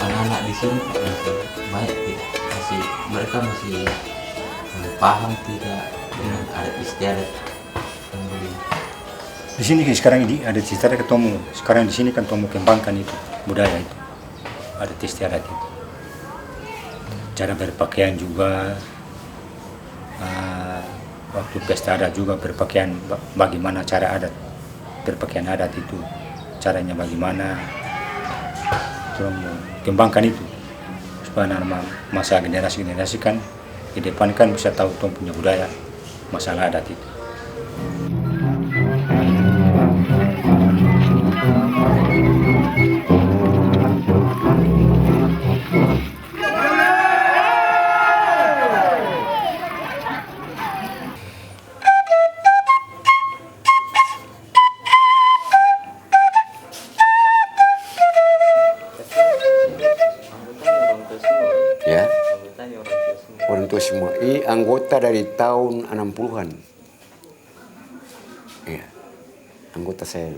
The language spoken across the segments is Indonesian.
Anak-anak di sini masih banyak tidak, mereka masih paham tidak dengan adat istiadat yang begini. Di sini sekarang ini ada istiadat ketemu. Sekarang di sini kan kamu kembangkan itu budaya itu, ada istiadat itu. Cara berpakaian juga, waktu pesta adat juga berpakaian, bagaimana cara adat berpakaian adat itu, caranya bagaimana. Kembangkan itu supaya masa generasi kan di depan kan bisa tahu tuh punya budaya masalah adat itu. Ya, orang tua semua. Ini anggota dari tahun 60-an. Iya, anggota saya.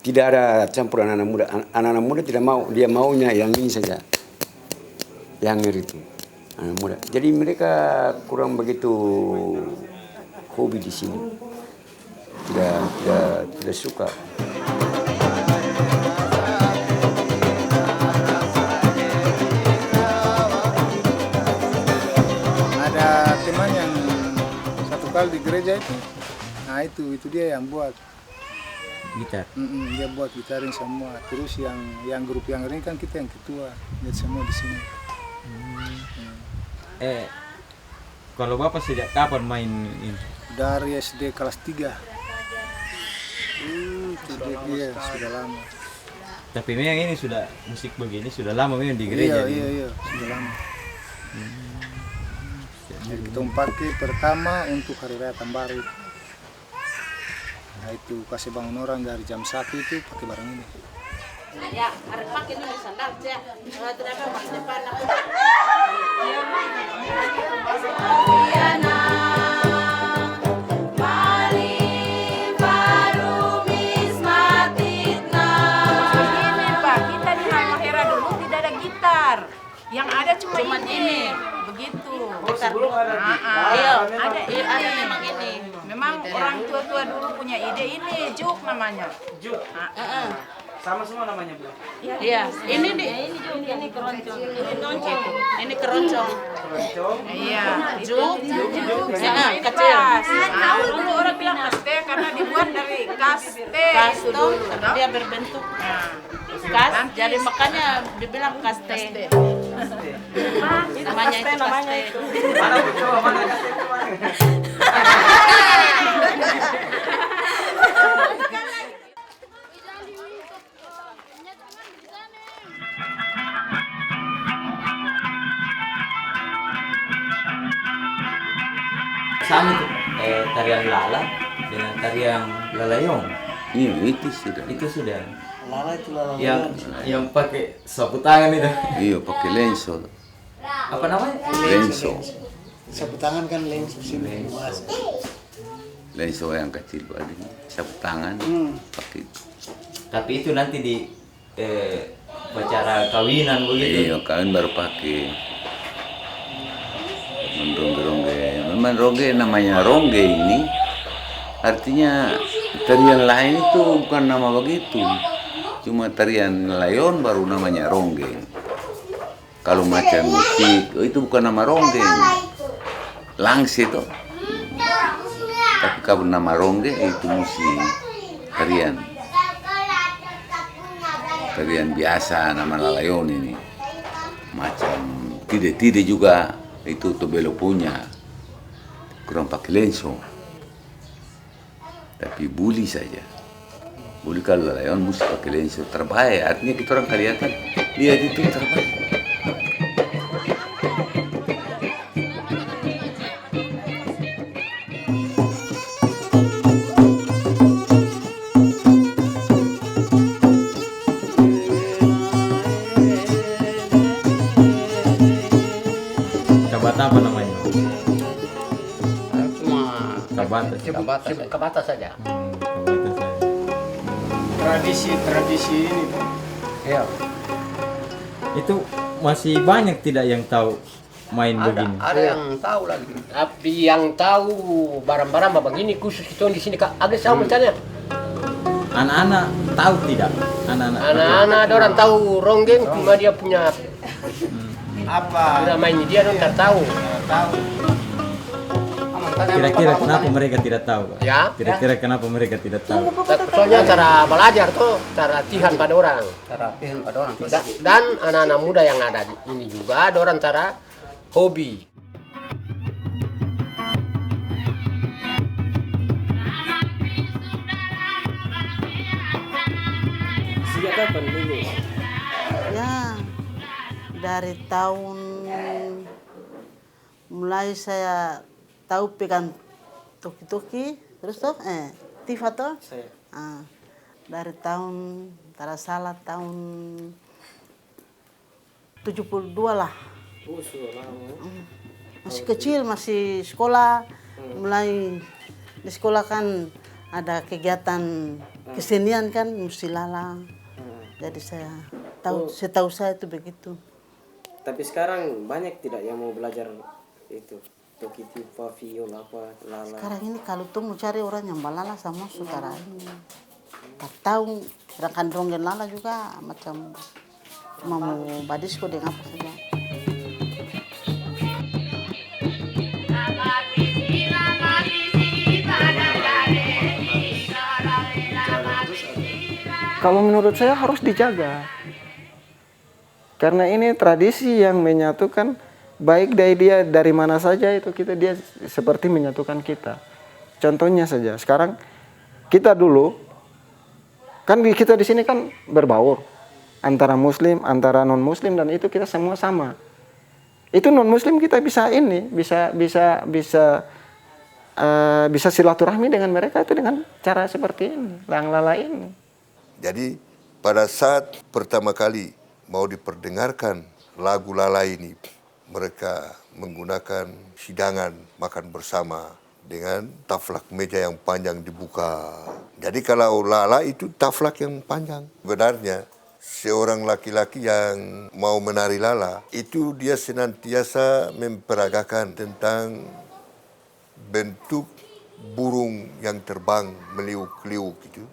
Tidak ada campur anak-anak muda. Anak-anak muda tidak mau, dia maunya yang ini saja. Yang itu, anak muda. Jadi mereka kurang begitu hobi di sini. Tidak suka. Teman yang satu kali di gereja itu, nah itu dia yang buat Gitar. dia buat gitarin semua. Terus yang grup yang ini kan kita yang ketua, lihat semua di sini. Kalau Bapak sejak kapan main ini? Dari SD kelas 3. Sudah lama. Tapi memang ini sudah musik begini sudah lama memang di gereja. Iya, sudah lama. Jadi kita pakai pertama untuk hari raya Tambarit. Nah itu kasih bangun orang dari jam 1 itu pakai barang ini. Ya, harus pakai ini sandal ya. Ternyata pas depan aku. Yang ada cuma ini, begitu. Sebelum ada ada memang ini. Memang orang tua-tua dulu punya ide ini, juk namanya. Juk. Sama semua namanya, Bu. Iya, ini keroncong. Ini nonceng. Ini keroncong. Keroncong. Iya, Juk, kecil. Dulu orang bilang kaste karena dibuat dari kaste. Kas itu dia berbentuk kas, jadi makanya dibilang kaste. Namanya itu kaste. Mana Bu? Coba mana kaste itu, mana? Sama tuh tarian lala dengan tarian lalayong. Iya, itu sudah. Itu sudah. Lala itu lala. Yang pakai sapu tangan itu. Iya, pakai lenso. Apa namanya? Lenso. Sapu tangan kan lenso sini. Lenso yang kecil ada sapu tangan pakai itu. Tapi itu nanti di acara kawinan begitu. Iya, kawin baru pakai. Rongge-rongge. Memang rongge namanya rongge ini. Artinya tarian lain itu bukan nama begitu. Cuma tarian layon baru namanya rongge. Kalau macam musik, itu bukan nama ronggeng. Langse itu. Tapi kalau nama ronggeng itu musik tarian. Tarian biasa nama lalayon ini. Macam tide-tide juga itu Tobelo punya. Kurang pakai lenso. Tapi buli saja. Buli kalau lalayon musik pakai lenso terbaik. Artinya kita orang kelihatan lihat itu terbaik. Kabata apa namanya? Cuma Kabata. Kabata saja. Kabata saya. Tradisi ini Ya. Itu masih banyak tidak yang tahu main begini. Ada yang tahu lagi. Tapi yang tahu barang-barang begini khusus kita di sini Kak. Agak sama macamnya. Anak-anak tahu tidak? Anak-anak ada orang tahu ronggeng cuma dia punya apa? udah main dia orang tak tahu. Tahu. Kira-kira kenapa mereka tidak tahu? Pak? Ya. Kira-kira kenapa mereka tidak tahu? Soalnya cara belajar tuh cara latihan pada orang. Terapihan pada orang. Dan anak-anak muda yang ada di ini juga ada orang cara hobi. Sejak kapan dulu? Ya, dari tahun mulai saya tahu pegang toki-toki, terus tuh Tifa tuh. Dari tahun tidak salah tahun 72 lah. Masih kecil, masih sekolah. Mulai di sekolah kan ada kegiatan kesenian kan, musilala. Jadi saya tahu, setahu saya itu begitu. Tapi sekarang banyak tidak yang mau belajar itu toki tifa, viola, apa, lala. Sekarang ini kalau tuh mau cari orang yang balala sama saudara ini. Tak tahu, sedangkan dongeng lala juga macam mau badisko dengan apa saja. Kalau menurut saya harus dijaga. Karena ini tradisi yang menyatukan baik dari mana saja itu dia seperti menyatukan kita. Contohnya saja, sekarang kita dulu kan kita di sini kan berbaur antara muslim, antara non muslim dan itu kita semua sama. Itu non muslim kita bisa silaturahmi dengan mereka itu dengan cara seperti ini, lala ini. Jadi pada saat pertama kali mau diperdengarkan lagu lala ini, mereka menggunakan hidangan makan bersama dengan taflak meja yang panjang dibuka. Jadi kalau lala itu taflak yang panjang. Sebenarnya seorang laki-laki yang mau menari lala itu dia senantiasa memperagakan tentang bentuk burung yang terbang meliuk-liuk gitu.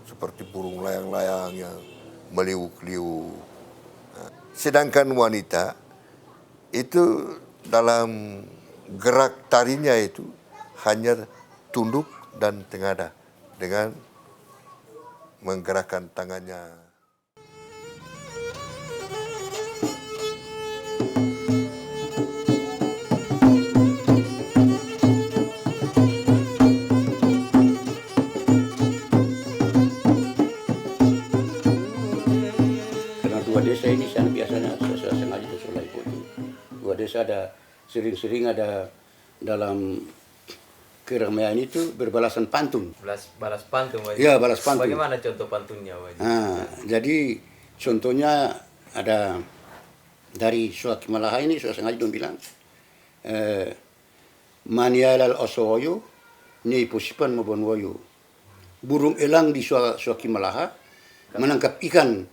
Seperti burung layang-layang yang meliuk-liuk. Nah, sedangkan wanita itu dalam gerak tarinya itu hanya tunduk dan tengadah dengan menggerakkan tangannya. Desa ini sana biasanya saya sengaja sudah ikut. Dua desa ada sering-sering ada dalam keramaian itu berbalasan pantun. Balas pantun, Wajib. Iya, balas pantun. Bagaimana contoh pantunnya, Wajib? Jadi contohnya ada dari Suaki Malaha ini saya sengaja bilang manialal osoyo ni posipan mabon woyo. Burung elang di Suaki Malaha menangkap ikan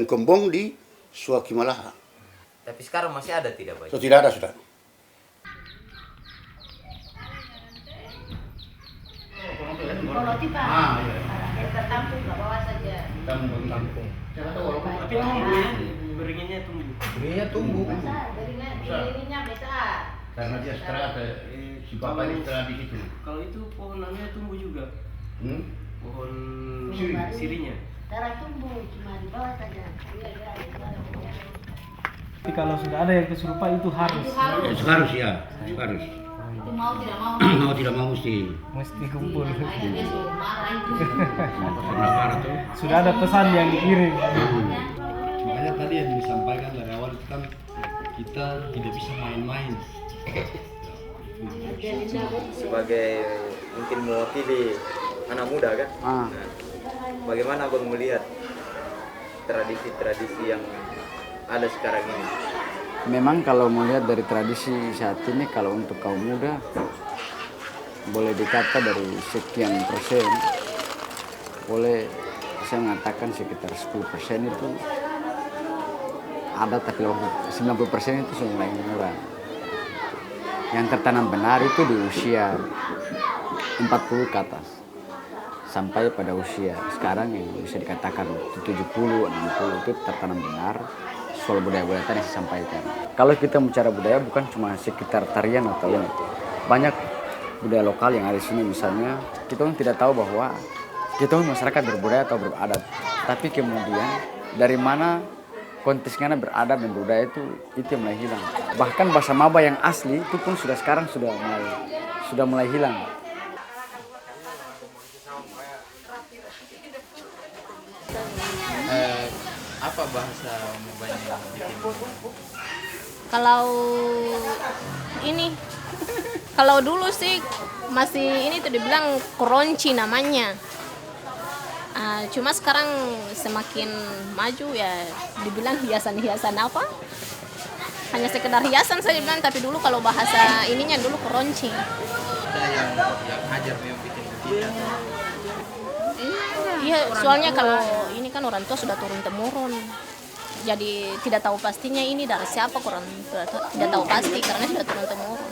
kombong di Suaki Malaha. Tapi sekarang masih ada tidak, Pak? So, tidak ada sudah. tampung ke bawah saja. Tampung. Tapi tumbuh ya, beringinnya tumbuh. Berinya tumbuh. Berinya besar. Karena dia strata, si bapak ini strata di situ. Kalau itu pohon namanya tumbuh juga. Pohon sirinya. Darah tumbuh cuma di bawah saja. Tapi kalau sudah ada yang kesurupan itu harus. Harus ya, harus. Itu mau tidak mau. Mau tidak mau mesti. Mesti kumpul. Dia suruh marah itu. Marah tuh. Sudah ada pesan yang dikirim. Makanya tadi yang disampaikan dari awal itu kan kita tidak bisa main-main. Sebagai mungkin mewakili anak muda kan. Nah, bagaimana Abang melihat tradisi-tradisi yang ada sekarang ini? Memang kalau melihat dari tradisi saat ini, kalau untuk kaum muda boleh dikata dari sekian persen, boleh saya mengatakan sekitar 10% itu ada, tapi 90% itu sudah mulai murah. Yang tertanam benar itu di usia 40 ke atas, sampai pada usia sekarang yang bisa dikatakan 70, 60 itu tertanam benar soal budaya-budaya tadi saya sampaikan. Kalau kita bicara budaya bukan cuma sekitar tarian atau ini. Banyak budaya lokal yang ada di sini, misalnya kita tidak tahu bahwa kita masyarakat berbudaya atau beradat. Tapi kemudian dari mana konteksnya beradab dan budaya itu yang mulai hilang. Bahkan bahasa Maba yang asli itu pun sekarang sudah mulai hilang. Apa bahasa Mabanya yang bikin? Kalau dulu sih masih ini tuh dibilang keronci namanya. Cuma sekarang semakin maju ya dibilang hiasan-hiasan apa? Hanya sekedar hiasan saja bilang, tapi dulu kalau bahasa ininya dulu keronci. Ada yang ajar yang bikin begitu. Iya, soalnya kalau ini kan orang tua sudah turun temurun. Jadi tidak tahu pastinya ini dari siapa, orang tidak tahu pasti karena sudah turun temurun.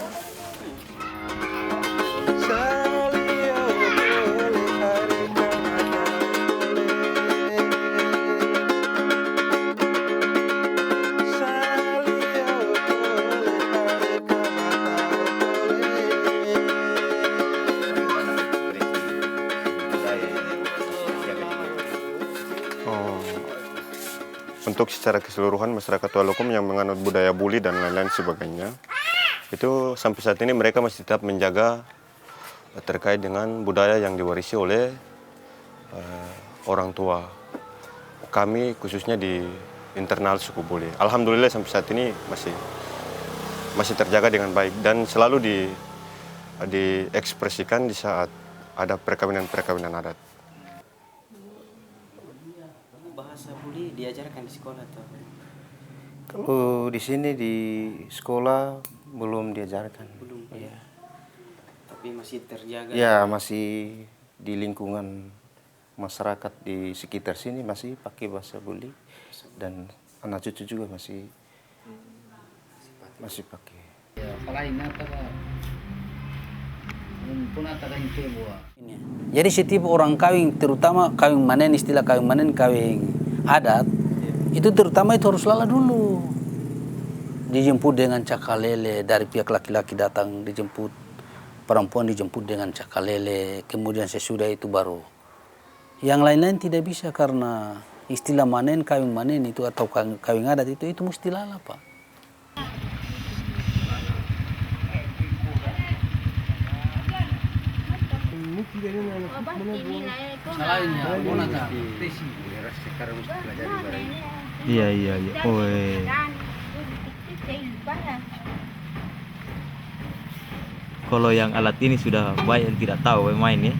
Untuk secara keseluruhan masyarakat Walokum yang menganut budaya Buli dan lain-lain sebagainya, itu sampai saat ini mereka masih tetap menjaga terkait dengan budaya yang diwarisi oleh orang tua kami, khususnya di internal suku Buli. Alhamdulillah sampai saat ini masih terjaga dengan baik dan selalu diekspresikan di saat ada perkawinan-perkawinan adat. Bahasa Buli diajarkan di sekolah atau? Kalau di sini di sekolah belum diajarkan. Belum. Ya. Tapi masih terjaga. Ya, masih di lingkungan masyarakat di sekitar sini masih pakai bahasa Buli dan anak cucu juga masih pakai. Ya, jadi setiap orang kawin, terutama kawin manen, istilah kawin manen, kawin adat, itu terutama itu harus lala dulu. Dijemput dengan cakalele, dari pihak laki-laki datang dijemput, perempuan dijemput dengan cakalele, kemudian sesudah itu baru. Yang lain-lain tidak bisa karena istilah manen, kawin manen itu atau kawin adat itu mesti lala, Pak. Iya. Kalau yang alat ini sudah banyak yang tidak tahu main ya.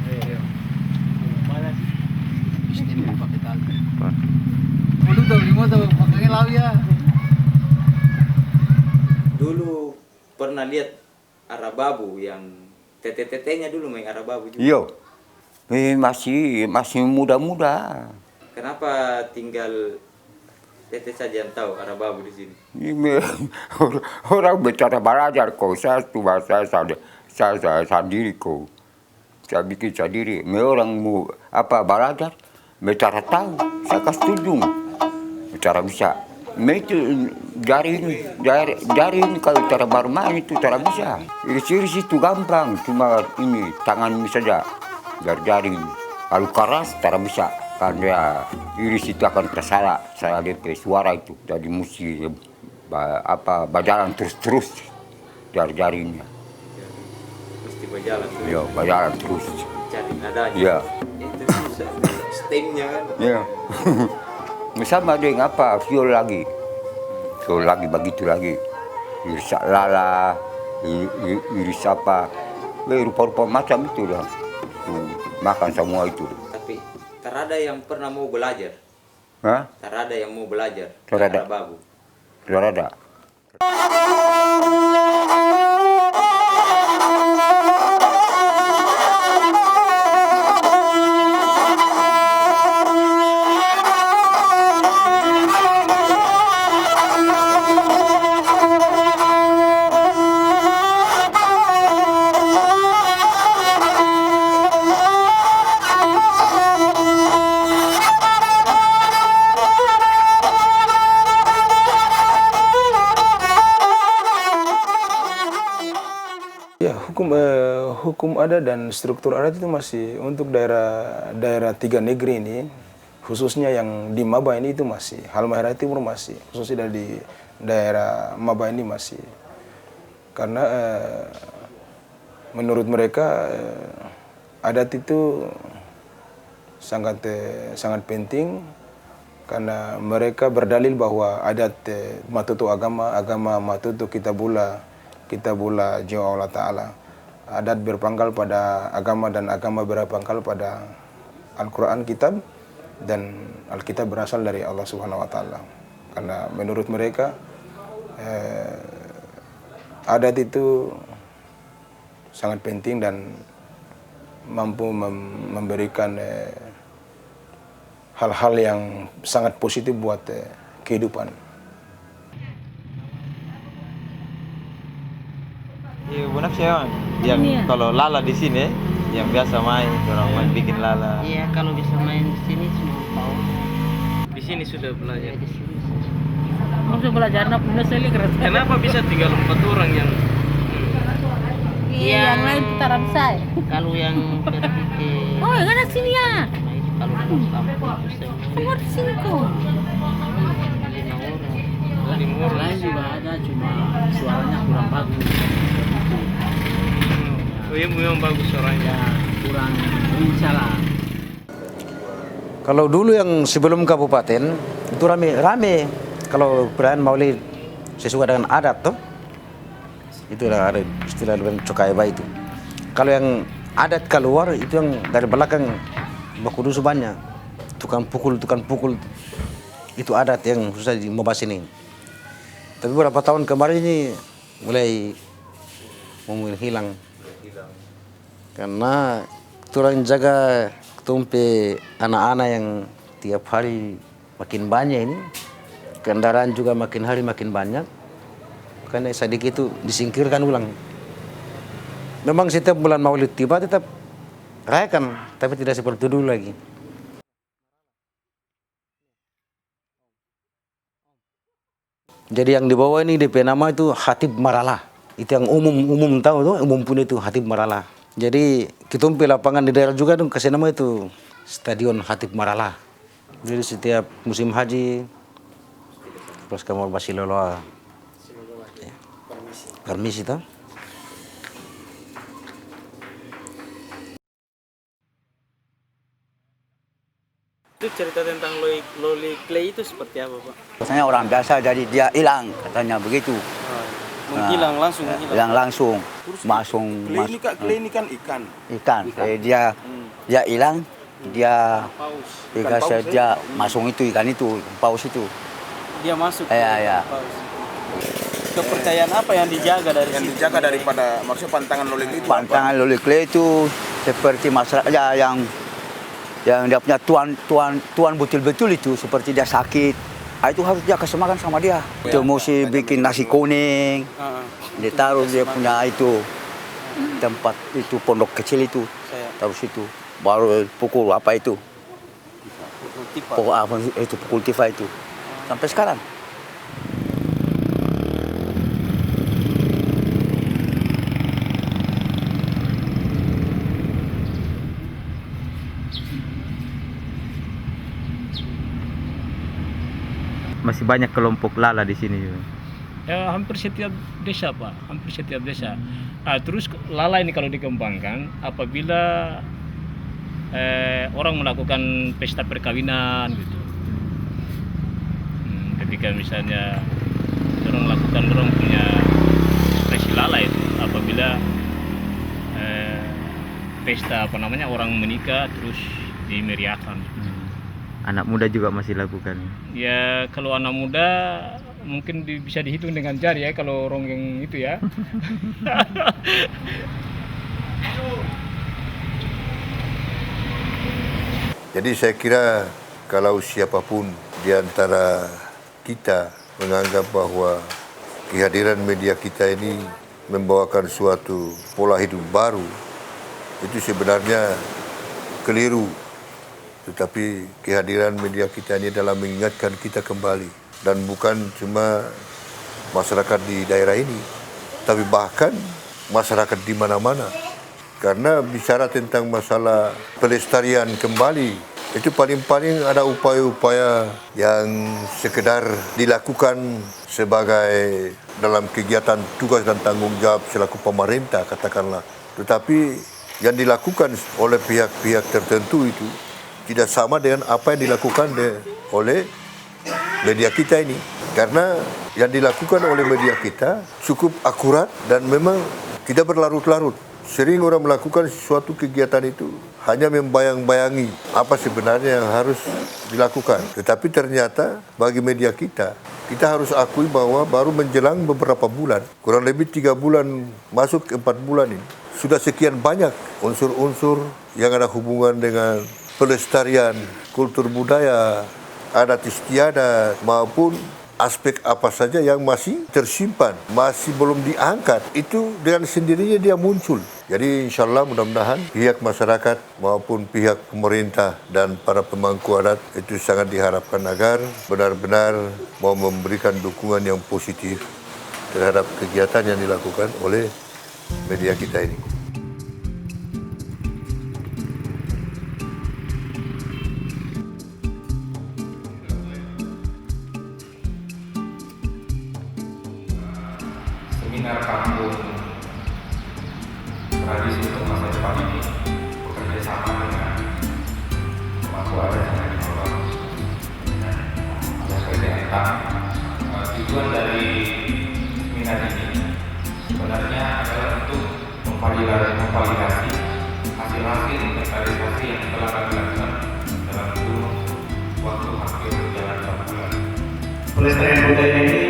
Dulu pernah lihat Arababu yang tete-tetenya dulu main Arababu juga. Iya. Masih muda-muda. Kenapa tinggal tete saja yang tahu Arababu di sini? Orang bicara belajar kok, saya tuh bahasa saya sendiri kok. saya bikin sendiri. Orang mau belajar, cara tahu, saya kasih tunjuk cara bisa. Itu jari ini kalau cara bermain itu cara bisa. Iris itu gampang, cuma ini tangan ini saja, jari. Kalau keras cara bisa, karena iris itu akan tersalah. Saya lihat suara itu, jadi mesti berjalan terus jari-jarinya. Mesti berjalan terus. Ya, berjalan terus. Cari nadanya. Ya. Itu stemnya kan. Ya. Sama dengan viol lagi begitu lagi. Iris lala, iris rupa-rupa macam itu dah. Makan semua itu. Tapi terada yang pernah mau belajar. Hah? Terada yang mau belajar. Terada. Babu. Terada. Hukum adat dan struktur adat itu masih untuk daerah tiga negeri ini, khususnya yang di Maba ini itu masih, Halmahera Timur masih, khususnya di daerah Maba ini masih. Karena menurut mereka adat itu sangat penting, karena mereka berdalil bahwa adat matutu agama matutu kita bula jiwa Allah Ta'ala. Adat berpangkal pada agama dan agama berpangkal pada Al-Quran kitab, dan Alkitab berasal dari Allah Subhanahu Wa Ta'ala. Karena menurut mereka adat itu sangat penting dan mampu memberikan hal-hal yang sangat positif buat kehidupan. Iya, benar sih yang kalau lala di sini, yang biasa main, orang main bikin lala. Iya, kalau bisa main di sini sudah tahu. Di sini sudah belajar. Di sini. Maksud belajar apa? Kenapa bisa tinggal 4 orang yang? Iya, yang lain putar saya. Kalau yang berpikir. Oh, yang ada sini ya. Kalau kampung semua di sini kok. 5 orang. Lain juga ada, cuma suaranya kurang bagus. Oh iya, memang bagus suaranya. Kurang lincah lah. Kalau dulu yang sebelum kabupaten itu rame kalau perayaan Maulid sesuai dengan adat tuh. Itu ada istilah Cokaiba itu. Kalau yang adat keluar itu yang dari belakang baku dusu banyak. Tukang pukul. Itu adat yang susah di Maba sini. Tapi beberapa tahun kemarin ini mulai hilang. Karena orang jaga tumpe anak-anak yang tiap hari makin banyak ini. Kendaraan juga makin hari makin banyak. Karena sedikit itu disingkirkan ulang. Memang setiap bulan Maulid tiba tetap rayakan, tapi tidak seperti dulu lagi. Jadi yang di bawah ini DP nama itu Khatib Marala. Itu yang umum tahu tuh, umum punya itu Khatib Marala. Jadi kita lapangan di daerah juga tuh kasih nama itu Stadion Khatib Marala. Jadi setiap musim haji terus kamu Basilolo permisi toh. Itu cerita tentang Loli Clay itu seperti apa, Pak? Biasanya orang biasa jadi dia hilang, katanya begitu. Menghilang langsung. Hilang langsung. Clay ini kan ikan. Ikan. Dia hilang, dia masuk itu ikan itu, paus itu. Dia masuk. Iya. Kepercayaan apa yang dijaga dari yang dijaga daripada maksudnya pantangan Loli Clay itu? Pantangan Loli Clay itu seperti masyarakat yang dia punya tuan betul-betul itu, seperti dia sakit, itu harus dia kasih makan sama dia. Itu mesti bikin nasi kuning, dia taruh dia punya itu tempat itu pondok kecil itu, taruh situ. Baru pukul apa itu? Pukul apa itu? Pukul tifa itu. Sampai sekarang. Masih banyak kelompok lala di sini juga. Ya, hampir setiap desa Pak, hampir setiap desa. Terus lala ini kalau dikembangkan apabila orang melakukan pesta perkawinan gitu. Ketika misalnya orang punya ekspresi lala itu apabila pesta orang menikah terus dimeriahkan. Anak muda juga masih lakukan. Ya kalau anak muda mungkin bisa dihitung dengan jari ya kalau ronggeng itu ya. Jadi saya kira kalau siapapun di antara kita menganggap bahwa kehadiran media kita ini membawakan suatu pola hidup baru, itu sebenarnya keliru. Tetapi kehadiran media kita ini dalam mengingatkan kita kembali. Dan bukan cuma masyarakat di daerah ini, tapi bahkan masyarakat di mana-mana. Karena bicara tentang masalah pelestarian kembali, itu paling-paling ada upaya-upaya yang sekedar dilakukan sebagai dalam kegiatan tugas dan tanggung jawab selaku pemerintah katakanlah. Tetapi yang dilakukan oleh pihak-pihak tertentu itu tidak sama dengan apa yang dilakukan oleh media kita ini. Karena yang dilakukan oleh media kita cukup akurat dan memang tidak berlarut-larut. Sering orang melakukan suatu kegiatan itu hanya membayang-bayangi apa sebenarnya yang harus dilakukan. Tetapi ternyata bagi media kita harus akui bahwa baru menjelang beberapa bulan, kurang lebih 3 bulan masuk ke 4 bulan ini, sudah sekian banyak unsur-unsur yang ada hubungan dengan pelestarian kultur budaya, adat istiadat maupun aspek apa saja yang masih tersimpan, masih belum diangkat, itu dengan sendirinya dia muncul. Jadi insya Allah mudah-mudahan pihak masyarakat maupun pihak pemerintah dan para pemangku adat itu sangat diharapkan agar benar-benar mau memberikan dukungan yang positif terhadap kegiatan yang dilakukan oleh media kita ini. Seminar kampung tradisi untuk masa depan ini bekerja sama dengan pemangku adat yang ada di bawah. Kesehatan tujuan dari seminar ini sebenarnya adalah untuk memvalidasi hasil-hasil inventarisasi yang telah kami lakukan dalam kurun waktu hampir berjalan 4 bulan. Pelestarian budaya ini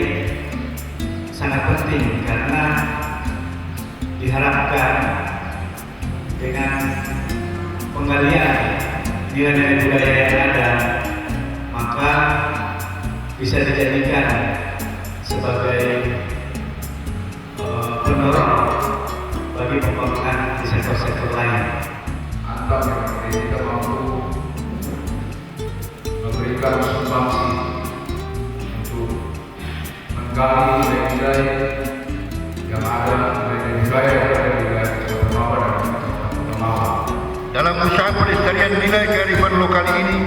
sangat penting karena diharapkan dengan penggalian nilai-nilai budaya yang ada maka bisa dijadikan sebagai pendorong bagi pembangunan di sektor-sektor lain. Antar yang kita mampu memberikan sumbangsi untuk menggali nilai-nilai yang ada, nilai-nilai yang ada di wilayah Kecamatan dan Kemawar. Dalam usaha pelestarian nilai kearifan lokal ini,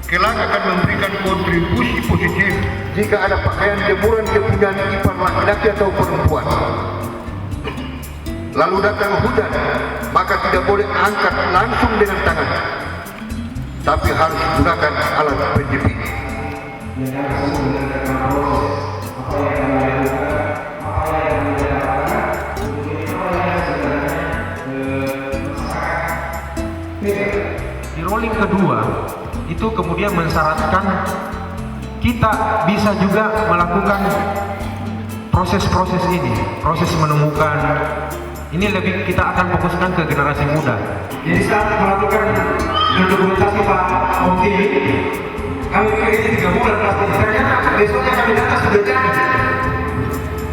kelak akan memberikan kontribusi positif jika ada pakaian jemuran kepunyaan ipar laki-laki atau perempuan. Lalu datang hujan, maka tidak boleh angkat langsung dengan tangan, tapi harus gunakan alat penjepit. Di rolling kedua itu kemudian mensyaratkan kita bisa juga melakukan proses-proses ini, proses menemukan. Ini lebih kita akan fokuskan ke generasi muda. Jadi saat melakukan dokumentasi Pak Omti, kami pikir 3 bulan pasti. Ternyata besoknya kami datang sudah jadi.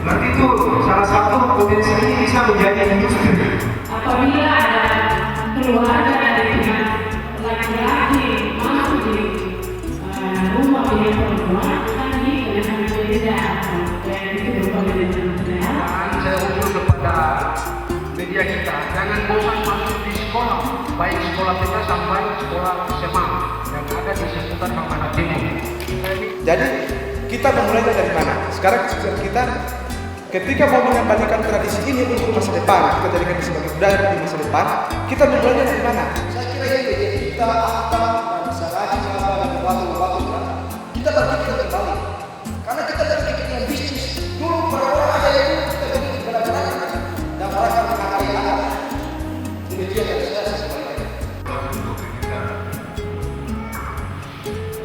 Berarti itu salah satu potensi ini bisa menjadi industri. Apabila ada keluarga dari laki-laki masuk di rumah milik perempuan kan dikenakan beda itu berupa beda. Saya usul kepada media kita, jangan bosan masuk di sekolah, baik sekolah kita sampai sekolah SMA yang ada di seputar Kampana Timur. Jadi kita memulainya dari mana? Sekarang kita ketika mau mengembalikan tradisi ini untuk masa depan, kita jadikan sebagai budaya di masa depan, kita memulainya dari mana? Saya kira ini kita angkat dan sarana dan batu-batu kita kembali. Karena kita dari bikin bisnis dulu orang ada yang kita bikin benar-benar dan orang akan mengakali anak. Demikian yang saya sebaliknya.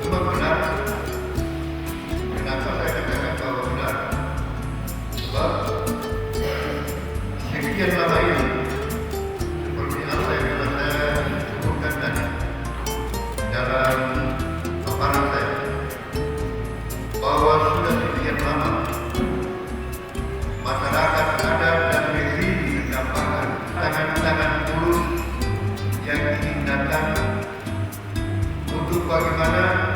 Memang benar. Kenapa saya katakan bahwa benar? Sebab sekian lama ini seperti apa yang telah saya sebutkan tadi dalam paparan saya, bahwa sudah sekian lama masyarakat adat dan negeri mendapatkan tangan-tangan tulus yang ingin datang untuk bagaimana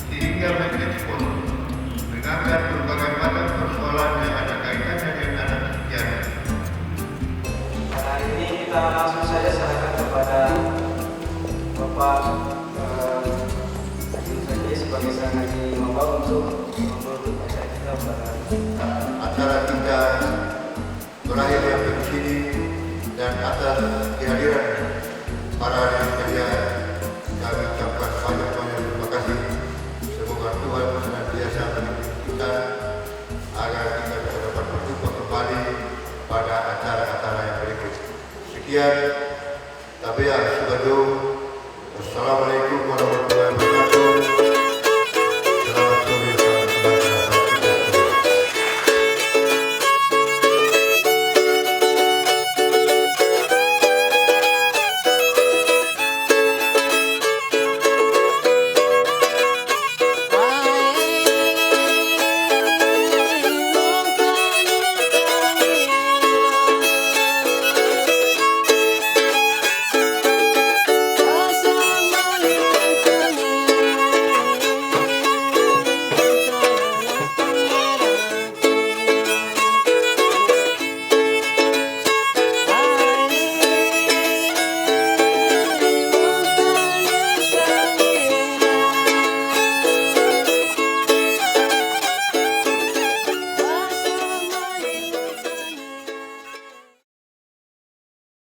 sehingga mengekspos mengangkat berbagai macam persoalan yang ada kaitannya dengan adat sejarah. Hari ini kita langsung saja serahkan kepada Bapak Haji sebagai Sang Haji Mambau untuk menutup acara kita pada acara kita berakhir sampai di sini, dan atas kehadiran para media kami ucapkan banyak-banyak terima kasih. Semoga Tuhan senantiasa menyertai kita agar kita bisa dapat berjumpa kembali pada acara-acara yang berikut. Sekian, tabiat sugado. Wassalamualaikum.